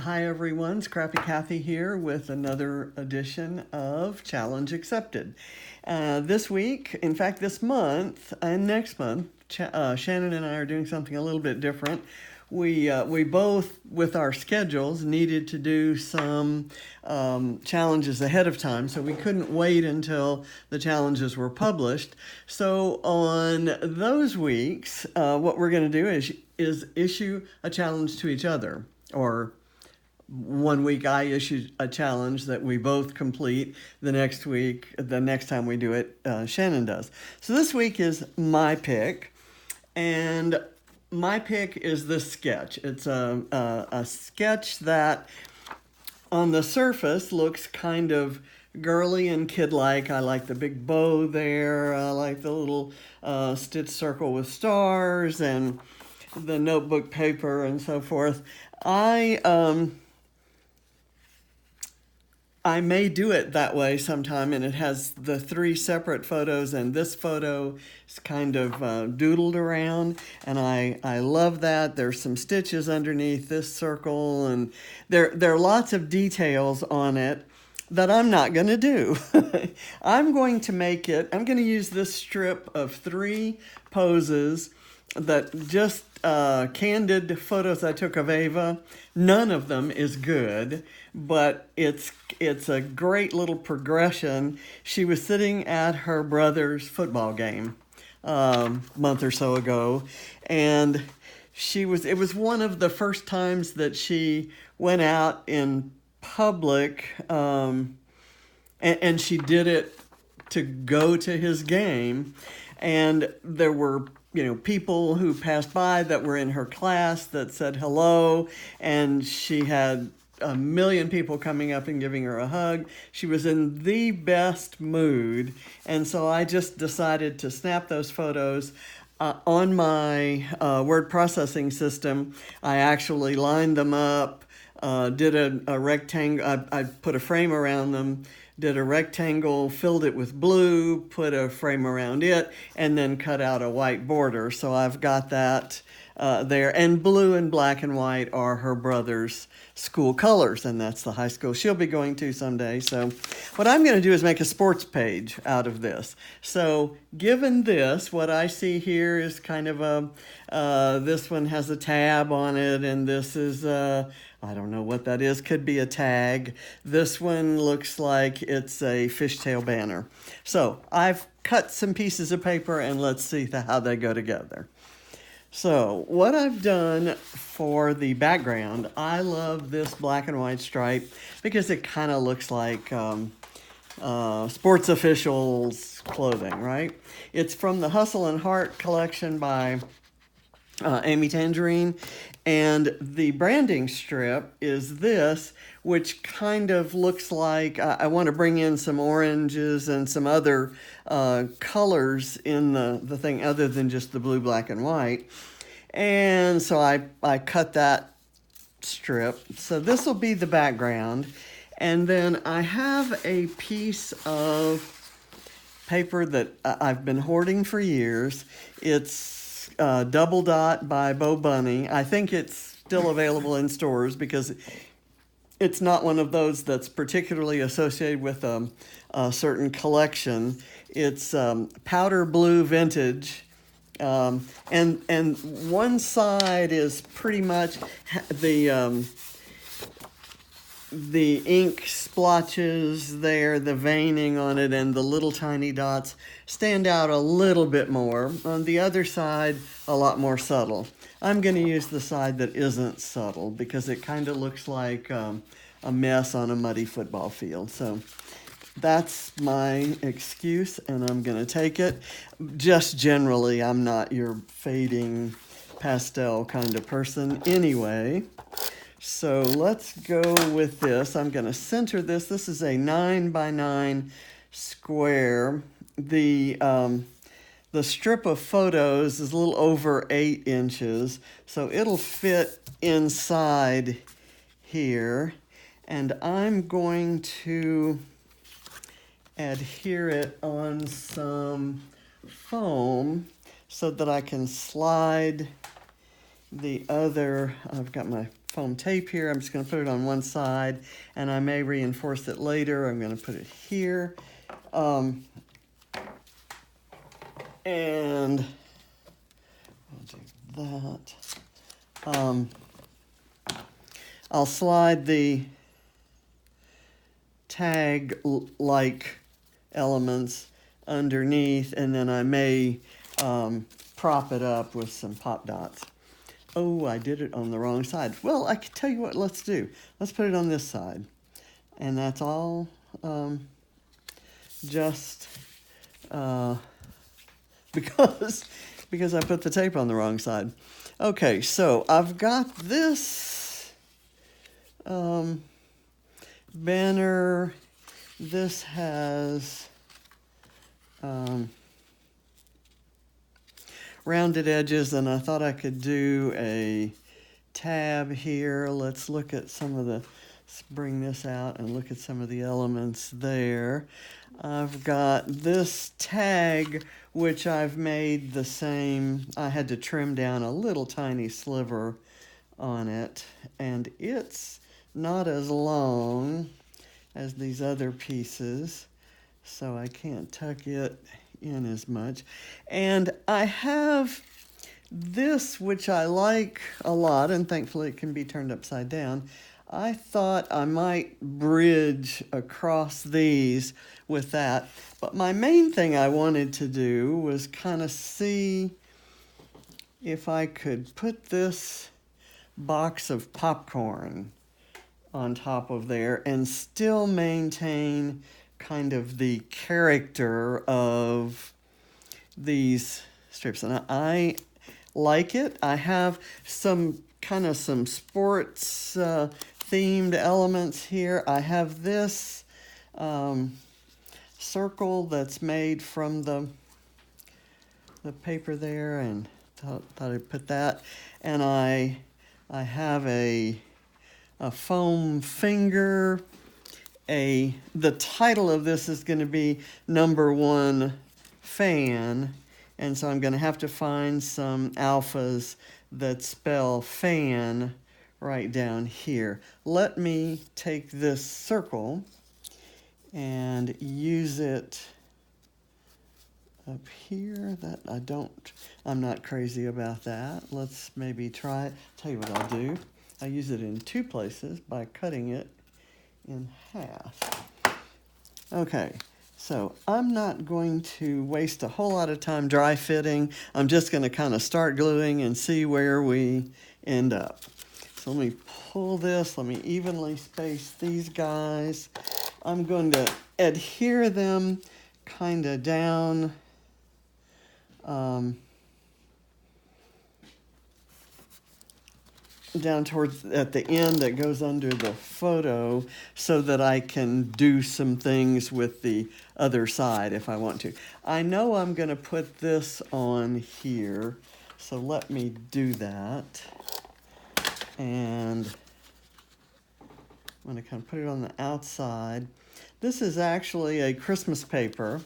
Hi everyone, Scrappy Kathy here with another edition of Challenge Accepted. This week, in fact this month and next month, Shannon and I are doing something a little bit different. We both, with our schedules, needed to do some challenges ahead of time, so we couldn't wait until the challenges were published. So on those weeks, what we're going to do is issue a challenge to each other, or one week I issue a challenge that we both complete. The next week, the next time we do it, Shannon does. So this week is my pick, and my pick is this sketch. It's a sketch that on the surface looks kind of girly and kid-like. I like the big bow there. I like the little stitch circle with stars and the notebook paper and so forth. I may do it that way sometime, and it has the three separate photos, and this photo is kind of doodled around, and I love that. There's some stitches underneath this circle, and there are lots of details on it that I'm not going to do. I'm going to use this strip of three poses that just candid photos I took of Ava. None of them is good, but it's a great little progression. She was sitting at her brother's football game a month or so ago, and it was one of the first times that she went out in public, and she did it to go to his game, and there were people who passed by that were in her class that said hello, and she had a million people coming up and giving her a hug. She was in the best mood, and so I just decided to snap those photos. On my word processing system, I actually lined them up, did a rectangle. I put a frame around them, did a rectangle, filled it with blue, put a frame around it, and then cut out a white border. So I've got that there. And blue and black and white are her brother's school colors, and that's the high school she'll be going to someday. So what I'm going to do is make a sports page out of this. So given this, what I see here is kind of this one has a tab on it, and this is I don't know what that is. Could be a tag. This one looks like it's a fishtail banner. So I've cut some pieces of paper, and let's see how they go together. So what I've done for the background, I love this black and white stripe because it kind of looks like sports officials' clothing, right? It's from the Hustle and Heart collection by Amy Tangerine, and the branding strip is this, which kind of looks like I want to bring in some oranges and some other colors in the thing other than just the blue, black, and white. And so I cut that strip. So this will be the background. And then I have a piece of paper that I've been hoarding for years. It's Double Dot by Bo Bunny. I think it's still available in stores because it's not one of those that's particularly associated with a certain collection. It's powder blue vintage, and one side is pretty much the ink splotches there, the veining on it, and the little tiny dots stand out a little bit more. On the other side, a lot more subtle. I'm going to use the side that isn't subtle because it kind of looks like a mess on a muddy football field. So that's my excuse, and I'm going to take it. Just generally, I'm not your fading pastel kind of person anyway. So let's go with this. I'm going to center this. This is a 9x9 square. The strip of photos is a little over 8 inches, so it'll fit inside here. And I'm going to adhere it on some foam so that I can slide the other, I've got my foam tape here. I'm just going to put it on one side, and I may reinforce it later. I'm going to put it here. And I'll do that. I'll slide the tag-like elements underneath, and then I may prop it up with some pop dots. Oh, I did it on the wrong side. Well, I can tell you what, let's do. Let's put it on this side. And that's all just because I put the tape on the wrong side. Okay, so I've got this banner. This has rounded edges, and I thought I could do a tab here. Let's look at some of the, let's bring this out and look at some of the elements there. I've got this tag, which I've made the same. I had to trim down a little tiny sliver on it, and it's not as long as these other pieces, so I can't tuck it in as much. And I have this, which I like a lot, and thankfully it can be turned upside down. I thought I might bridge across these with that, but my main thing I wanted to do was kind of see if I could put this box of popcorn on top of there and still maintain kind of the character of these strips. And I like it. I have some sports themed elements here. I have this circle that's made from the paper there, and thought I'd put that. And I have a foam finger. The title of this is going to be #1 fan, and so I'm going to have to find some alphas that spell fan right down here. Let me take this circle and use it up here. I'm not crazy about that. Let's maybe try it. Tell you what I'll do. I use it in two places by cutting it in half. Okay, so I'm not going to waste a whole lot of time dry fitting. I'm just going to kind of start gluing and see where we end up. So let me pull this. Let me evenly space these guys. I'm going to adhere them kind of down down towards at the end that goes under the photo, so that I can do some things with the other side if I want to. I know I'm going to put this on here, so let me do that. And I'm going to kind of put it on the outside. This is actually a Christmas paper.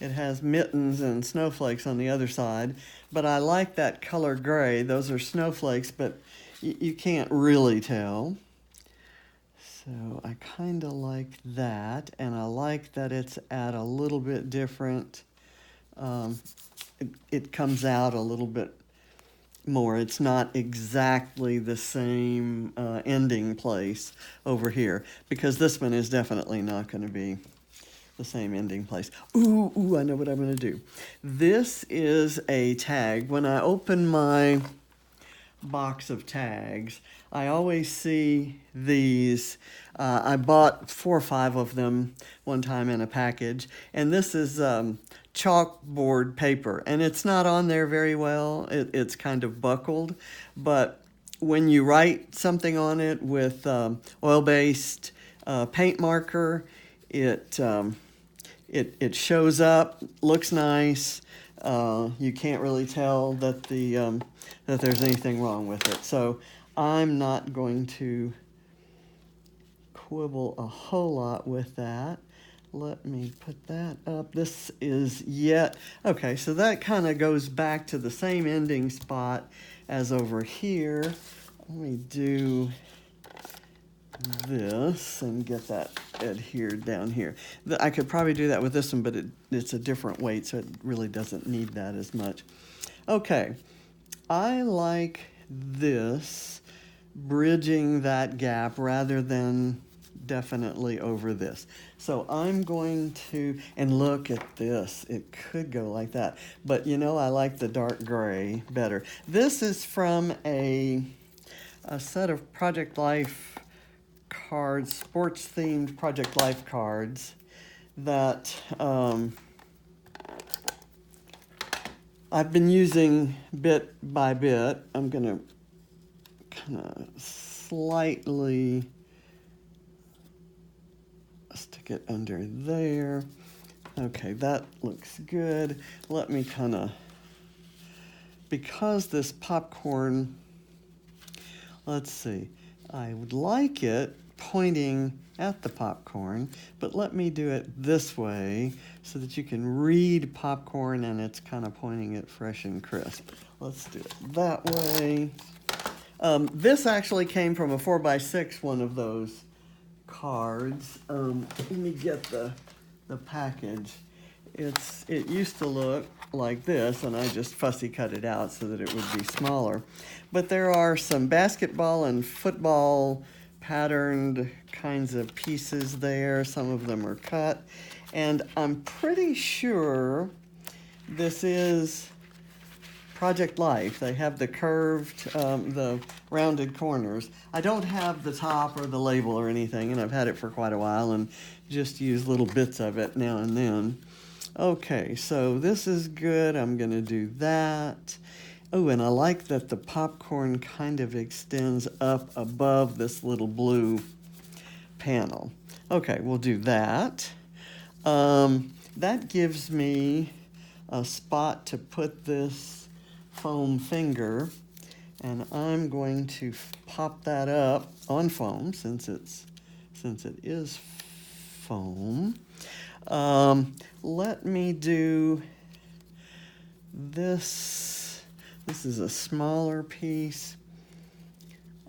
It has mittens and snowflakes on the other side, but I like that color gray. Those are snowflakes, but you can't really tell. So I kind of like that, and I like that it's at a little bit different. It comes out a little bit more. It's not exactly the same ending place over here, because this one is definitely not going to be the same ending place. Ooh, I know what I'm going to do. This is a tag. When I open my box of tags, I always see these. I bought 4 or 5 of them one time in a package, and this is chalkboard paper, and it's not on there very well. It's kind of buckled, but when you write something on it with oil-based paint marker, it shows up, looks nice. You can't really tell that that there's anything wrong with it. So I'm not going to quibble a whole lot with that. Let me put that up. Okay, so that kind of goes back to the same ending spot as over here. Let me do this and get that adhered down here. I could probably do that with this one, but it's a different weight, so it really doesn't need that as much. Okay, I like this bridging that gap rather than definitely over this. So I'm going to, and look at this, it could go like that, but you know, I like the dark gray better. This is from a set of Project Life cards, sports themed Project Life cards that I've been using bit by bit. I'm gonna kind of slightly stick it under there. Okay, that looks good. Let me kind of, because this popcorn, let's see, I would like it pointing at the popcorn, but let me do it this way so that you can read popcorn and it's kind of pointing at fresh and crisp. Let's do it that way. This actually came from a 4x6, one of those cards. Let me get the package. It used to look like this, and I just fussy cut it out so that it would be smaller. But there are some basketball and football patterned kinds of pieces there. Some of them are cut, and I'm pretty sure this is Project Life. They have the curved, the rounded corners. I don't have the top or the label or anything, and I've had it for quite a while and just use little bits of it now and then. Okay, so this is good. I'm going to do that. Oh, and I like that the popcorn kind of extends up above this little blue panel. Okay, we'll do that. That gives me a spot to put this foam finger, and I'm going to pop that up on foam since it is foam. Let me do this. This is a smaller piece.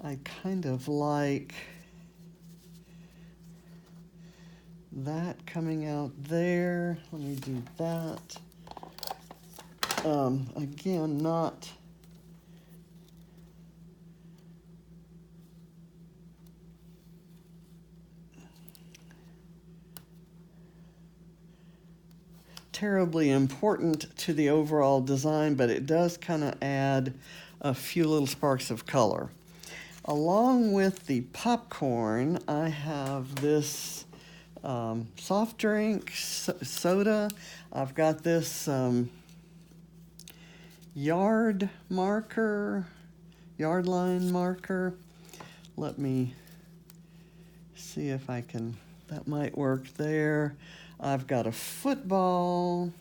I kind of like that coming out there. Let me do that. Again, not terribly important to the overall design, but it does kind of add a few little sparks of color. Along with the popcorn, I have this soft drink, soda. I've got this yard line marker. Let me see if I can, that might work there. I've got a football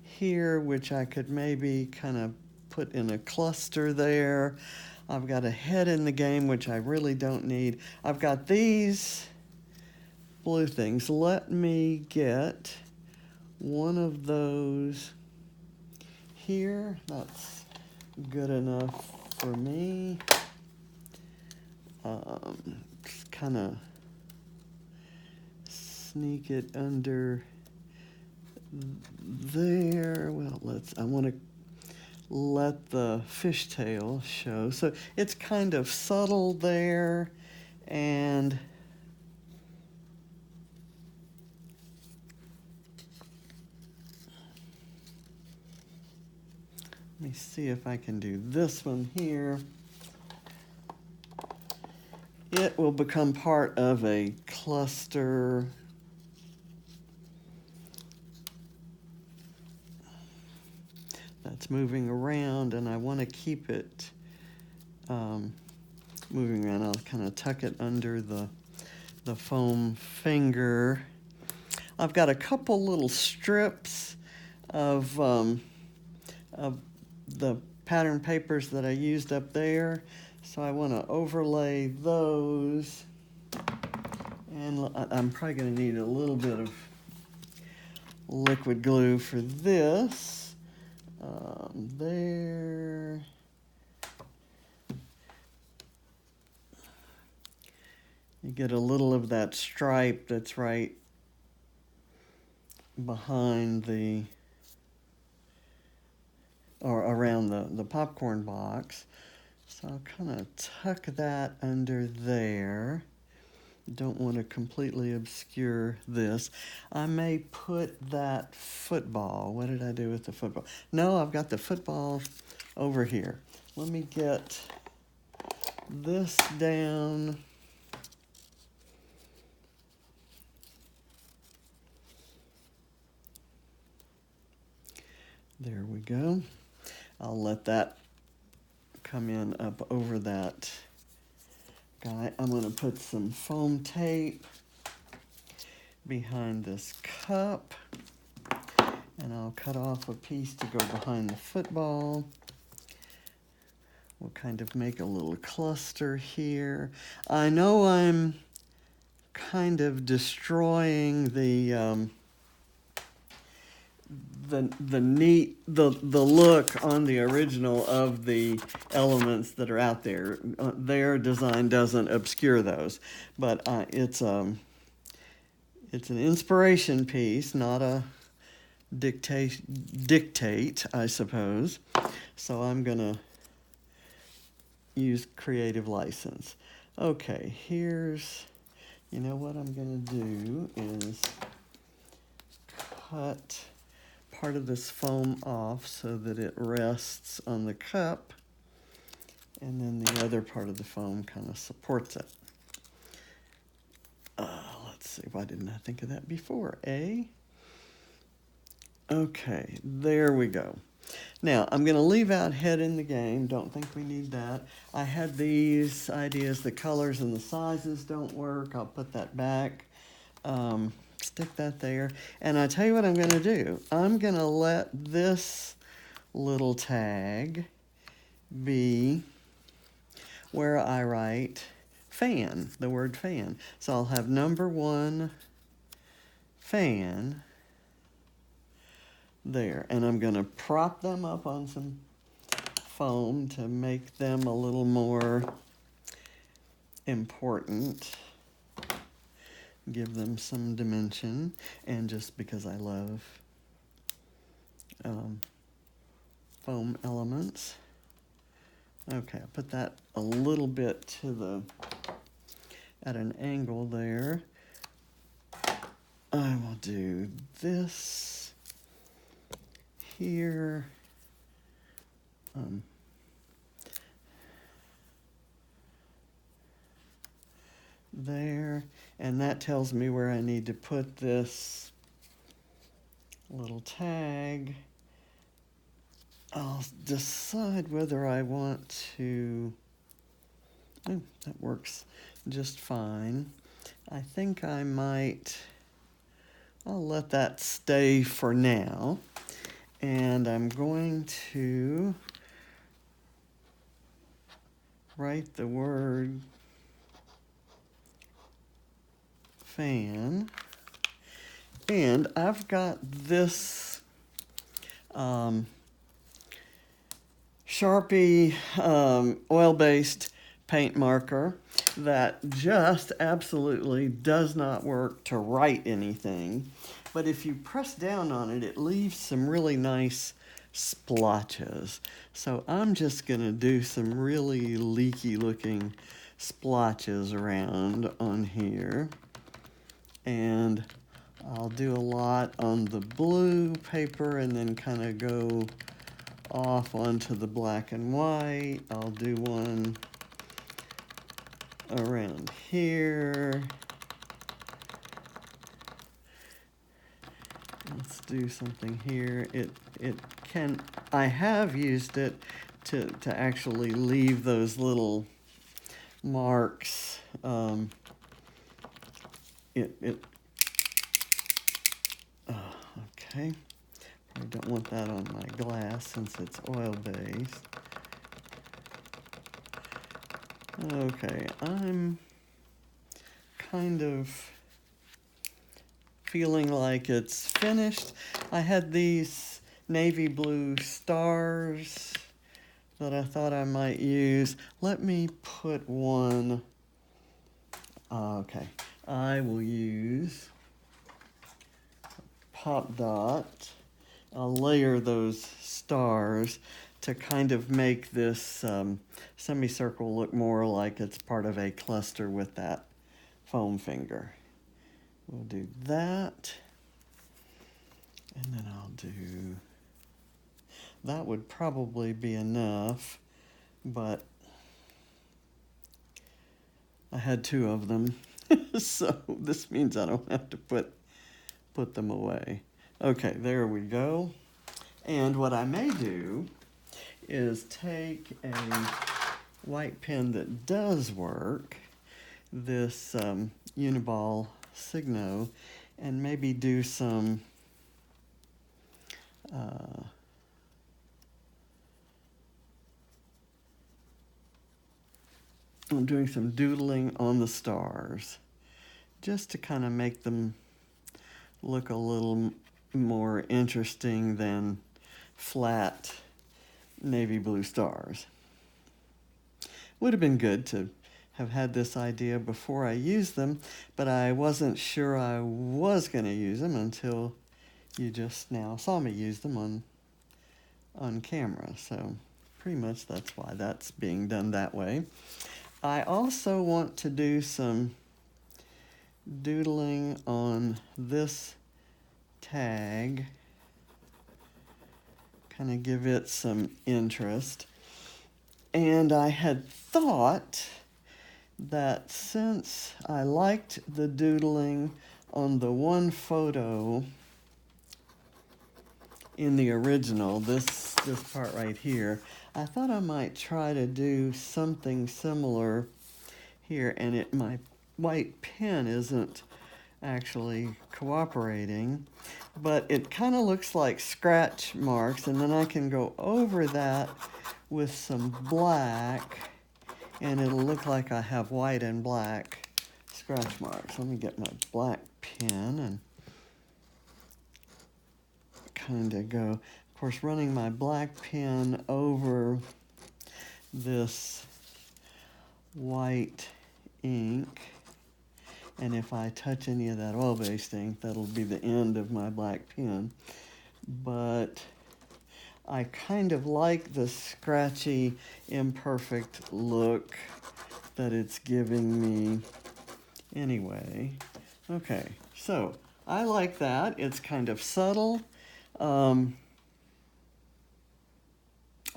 here, which I could maybe kind of put in a cluster there. I've got a head in the game, which I really don't need. I've got these blue things. Let me get one of those here. That's good enough for me. Just kind of sneak it under there. Well, I want to let the fishtail show. So it's kind of subtle there, and let me see if I can do this one here. It will become part of a cluster. That's moving around, and I want to keep it moving around. I'll kind of tuck it under the foam finger. I've got a couple little strips of the pattern papers that I used up there, so I want to overlay those. And I'm probably going to need a little bit of liquid glue for this. There. You get a little of that stripe that's right behind the, or around the popcorn box. So I'll kind of tuck that under there. Don't want to completely obscure this. I may put that football. What did I do with the football? No, I've got the football over here. Let me get this down. There we go. I'll let that come in up over that guy. I'm going to put some foam tape behind this cup, and I'll cut off a piece to go behind the football. We'll kind of make a little cluster here. I know I'm kind of destroying the look on the original of the elements that are out there. Their design doesn't obscure those, but it's an inspiration piece, not a dictate, I suppose. So I'm gonna use creative license. Okay, here's, you know what I'm gonna do is cut part of this foam off so that it rests on the cup, and then the other part of the foam kind of supports it. Let's see, why didn't I think of that before? Okay, there we go. Now, I'm going to leave out head in the game. Don't think we need that. I had these ideas, the colors and the sizes don't work. I'll put that back. Stick that there. And I tell you what I'm going to do. I'm going to let this little tag be where I write fan, the word fan. So I'll have number 1 fan there. And I'm going to prop them up on some foam to make them a little more important. Give them some dimension, and just because I love foam elements. Okay, I'll put that a little bit to at an angle there. I will do this here. There, and that tells me where I need to put this little tag. I'll decide whether I want to, that works just fine. I think I might, I'll let that stay for now, and I'm going to write the word fan, and I've got this Sharpie oil-based paint marker that just absolutely does not work to write anything, but if you press down on it, it leaves some really nice splotches. So I'm just going to do some really leaky looking splotches around on here. And I'll do a lot on the blue paper and then kind of go off onto the black and white. I'll do one around here. Let's do something here. I have used it to actually leave those little marks. Okay. I don't want that on my glass since it's oil-based. Okay, I'm kind of feeling like it's finished. I had these navy blue stars that I thought I might use. Let me put one Okay, I will use pop dot. I'll layer those stars to kind of make this semicircle look more like it's part of a cluster with that foam finger. We'll do that. And then I'll do, that would probably be enough, but I had 2 of them. So this means I don't have to put them away. Okay, there we go. And what I may do is take a white pen that does work, this Uniball Signo, and maybe do some I'm doing some doodling on the stars, just to kind of make them look a little more interesting than flat navy blue stars. Would have been good to have had this idea before I used them, but I wasn't sure I was going to use them until you just now saw me use them on camera. So pretty much that's why that's being done that way. I also want to do some doodling on this tag, kind of give it some interest. And I had thought that since I liked the doodling on the one photo in the original, this part right here, I thought I might try to do something similar here, and my white pen isn't actually cooperating, but it kind of looks like scratch marks, and then I can go over that with some black, and it'll look like I have white and black scratch marks. Let me get my black pen and kind of go, of course, running my black pen over this white ink, and if I touch any of that oil-based ink, that'll be the end of my black pen. But I kind of like the scratchy, imperfect look that it's giving me anyway. Okay, so I like that. It's kind of subtle.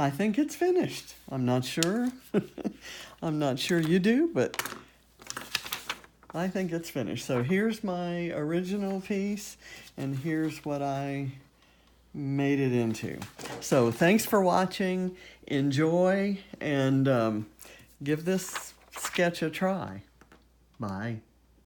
I think it's finished. I'm not sure. I'm not sure you do, but I think it's finished. So here's my original piece, and here's what I made it into. So thanks for watching. Enjoy, and give this sketch a try. Bye.